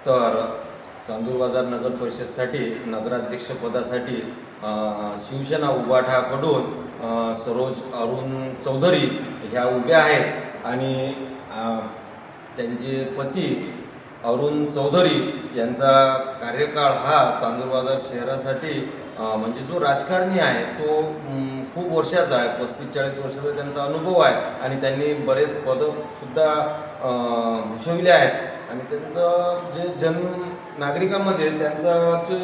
तर चांदूर बाजार नगर परिषदसाठी नगराध्यक्षपदासाठी शिवसेना उभाठाकडून सरोज अरुण चौधरी ह्या उभ्या आहेत आणि त्यांचे पती अरुण चौधरी यांचा कार्यकाळ हा चांदूर बाजार शहरासाठी म्हणजे जो राजकारणी आहे तो खूप वर्षाचा आहे, 35-40 वर्षाचा त्यांचा अनुभव आहे आणि त्यांनी बरेच पदसुद्धा भूषविले आहेत आणि त्यांचं जे नागरिकांमध्ये त्यांचा जे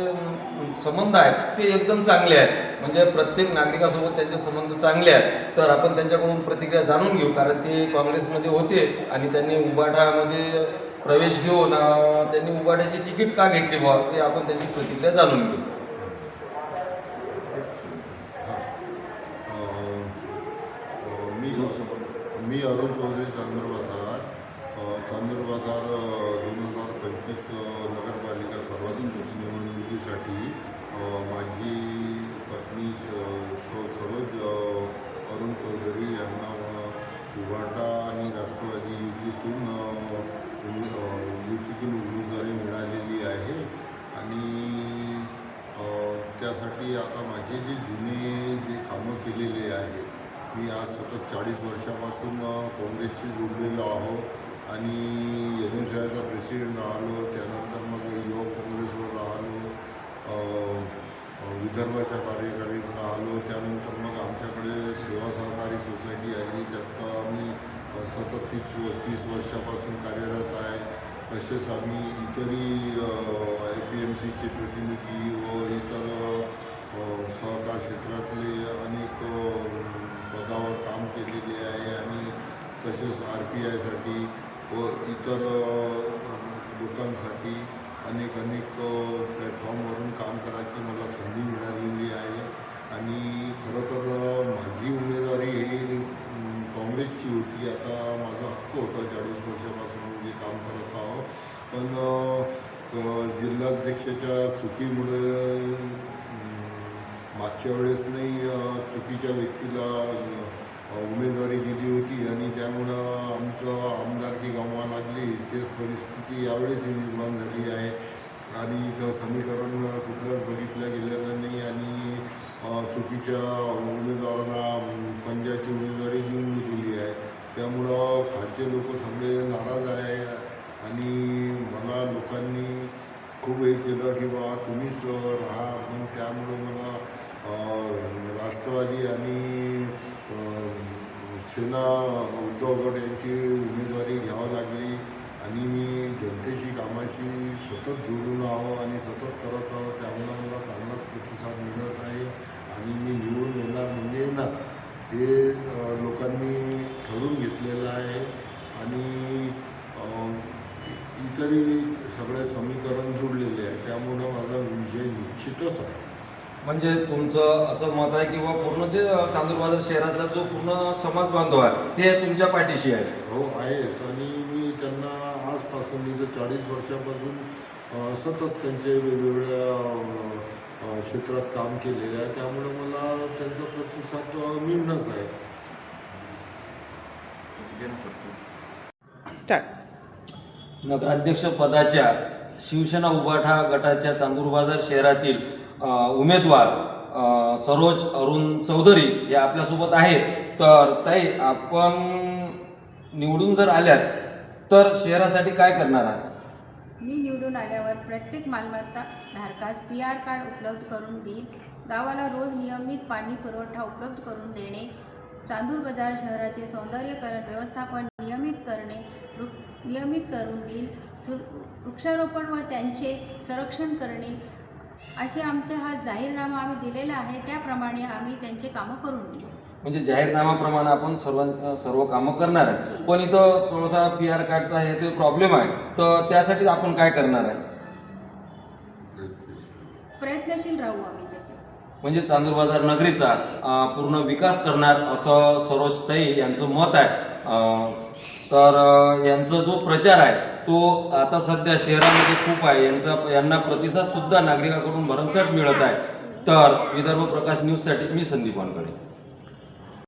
संबंध आहेत ते एकदम चांगले आहेत, म्हणजे प्रत्येक नागरिकासोबत त्यांचे संबंध चांगले आहेत. तर आपण त्यांच्याकडून प्रतिक्रिया जाणून घेऊ, कारण ते काँग्रेसमध्ये होते आणि त्यांनी उभाठामध्ये प्रवेश घेऊन त्यांनी उभाठाची तिकीट का घेतली बा ते आपण त्यांची प्रतिक्रिया जाणून घेऊ. मी अरुण चौधरी चांदूर बाजार 2025 नगरपालिका सार्वत्रिक निवडणुकीसाठी माझी पत्नी सरोज अरुण चौधरी यांना उभाटा आणि राष्ट्रवादी युतीतून उमेदवारी मिळालेली आहे आणि त्यासाठी आता माझे जे जुने कामं केलेले आहे, मी आज सतत 40 वर्षापासून काँग्रेसशी जोडलेलो आहो आणि NMCIचा प्रेसिडेंट राहिलो, त्यानंतर मग युवक काँग्रेसवर राहिलो, विदर्भाच्या कार्यकारिणीत राहिलो, त्यानंतर मग आमच्याकडे सेवा सहकारी सोसायटी आली, त्यात आम्ही सतत 30 वर्षापासून कार्यरत आहे. तसेच आम्ही इतरही APMCचे प्रतिनिधी व इतर सहकार क्षेत्रातले अनेक पदावर काम केलेले आहे आणि तसेच RPIसाठी व इतर लोकांसाठी अनेक प्लॅटफॉर्मवरून काम करायची मला संधी मिळालेली आहे आणि खरं तर माझी उमेदवारी ही काँग्रेसची होती. आता माझा हक्क होता 40 वर्षापासून म्हणजे काम करत आहो, पण जिल्हाध्यक्षाच्या चुकीमुळे मागच्या वेळेस नाही चुकीच्या व्यक्तीला उमेदवारी दिली होती आणि त्यामुळं आमचं आमदारकी गमवा लागली. तेच परिस्थिती यावेळेस निर्माण झाली आहे आणि इथं समीकरण कुठलंच बघितलं गेलेलं नाही आणि चुकीच्या उमेदवारांना पंजाची उमेदवारी देऊन दिली आहे. त्यामुळं खालचे लोक सगळे नाराज आहे आणि मला लोकांनी खूप हे केलं की बा तुम्हीच राहा, पण त्यामुळं मला राष्ट्रवादी आणि सेना उद्धव गट यांची उमेदवारी घ्यावी लागली आणि मी जनतेशी कामाशी सतत जोडून आहो आणि सतत करत आहो. त्यामुळं मला चांगलाच प्रतिसाद मिळत आहे आणि मी निवडून येणार म्हणजे येणार हे लोकांनी ठरवून घेतलेलं आहे आणि इतरही सगळे समीकरण जुळलेले आहे. त्यामुळं माझा विजय निश्चितच आहे. म्हणजे तुमचं असं मत आहे की बा पूर्ण जे चांदूर बाजार शहरातला जो पूर्ण समाज बांधव आहे ते तुमच्या पाठीशी आहे? हो आहेच आणि मी त्यांना आजपासून 40 वर्षापासून सतत त्यांचे वेगवेगळ्या क्षेत्रात काम केलेलं आहे. त्यामुळे मला त्यांचा प्रतिसाद मिळणंच आहे. नगराध्यक्ष पदाच्या शिवसेना उभाठा गटाच्या चांदूर बाजार शहरातील उमेदवार सरोज अरुण चौधरी हे आपल्यासोबत आहेत. तर ताई, आपण निवडून जर आल्यात तर शहरासाठी काय करणार आहात? मी निवडून आल्यावर प्रत्येक मालमत्ता धारकास PR कार्ड उपलब्ध करून देईल, गावाला रोज नियमित पाणी पुरवठा उपलब्ध करून देणे, चांदूर बाजार शहराचे सौंदर्यीकरण व्यवस्थापन नियमित करून देईल, वृक्षारोपण व त्यांचे संरक्षण करणे असे आमचे हा जाहीरनामा आम्ही दिलेला आहे. त्याप्रमाणे आम्ही त्यांचे कामं करून देऊ. म्हणजे जाहीरनामाप्रमाणे आपण सर्व कामं करणार आहे. पण इथं थोडासा PR कार्डचा हे ते प्रॉब्लेम आहे, तर त्यासाठी आपण काय करणार आहे? प्रयत्नशील राहू आम्ही त्याचे. म्हणजे चांदूर बाजार नगरीचा पूर्ण विकास करणार असं सरोज ताई यांचं मत आहे. तर यांचा जो प्रचार आहे तो आता सध्या शहरामध्ये खूप आहे, यांना प्रतिसाद सुद्धा नागरिकांकडून भरमसाठ मिळत आहे. तर विदर्भ प्रकाश न्यूजसाठी मी संदीप वानकडे.